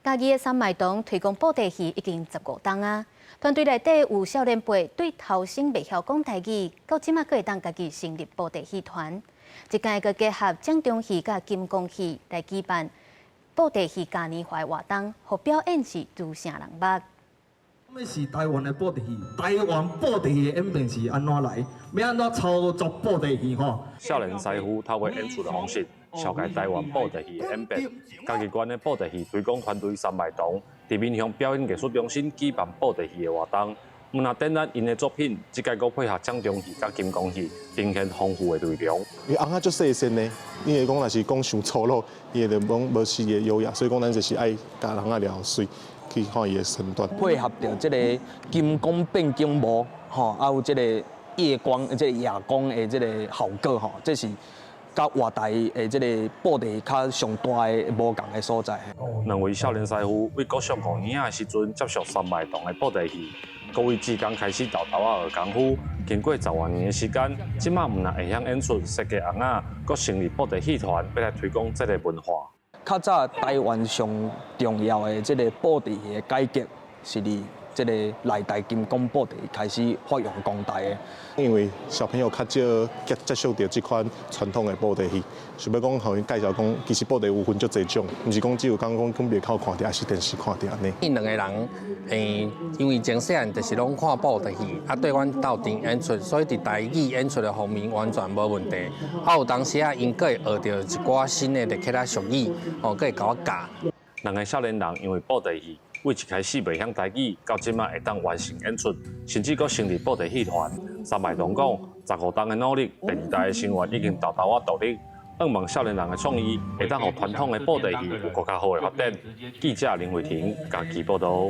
家己的三脉堂推广布袋戏已经15档啊，团队内底有少年辈对头先未晓讲台语，到即马阁会当家己成立布袋戏团，一届阁结合掌中戏甲金光戏来举办布袋戏嘉年华活动，互表演是愈成人捌。什么是台湾的布袋戏？台湾布袋戏的演变是安怎来？要安怎操作布袋戏吼？少年师傅透过演出的方式，紹介台灣布袋戲的演变。嘉義縣的布袋戲推廣團隊三脈堂，佇面向表演藝術中心舉辦布袋戲的活動。唔那展覽因的作品，即屆佫配合掌中戲甲金光戲，呈現豐富的內容。伊翁仔足細身呢，因為講若是講傷粗魯，伊就講無是嘅優雅，所以講咱就是愛教人仔撩水。去看伊的身段，配合着这个金光变景模，吼，还有这个夜光、这个夜光的这个效果，吼，这是甲外台的这个布袋较上大的无共的所在。两位少年师傅为国小5年的时阵接触三脉堂的布袋戏，各位志工开始豆豆学功夫，经过10多年的时间，即马唔但会晓演出设计翁仔，佮成立布袋戏团，要来推广这个文化。较早台湾上重要的这个布袋戏的改革，是伫这个内台金光布袋开始发扬光大的。因为小朋友较少接触到这款传统的布袋戏，想要讲互因介绍讲，其实布袋有分足侪种，毋是讲只有讲别口看到，还是电视看到安尼。因两个人，因为从细汉就是拢看布袋戏，啊对阮斗阵演出，所以伫台语演出的方面完全无问题。啊有当时啊，因佫会学到一寡新的就起来俗语，佫会甲我教。两个少年人因为布袋戏。为一开始袂晓台语，到即马会当完成演出，甚至佫成立布袋戏团。三脉堂讲，15档的努力，第2代的成员已经豆豆仔独立。希望少年人的创意，会当互传统的布袋戏有更较好的发展。记者林慧婷，家己报道。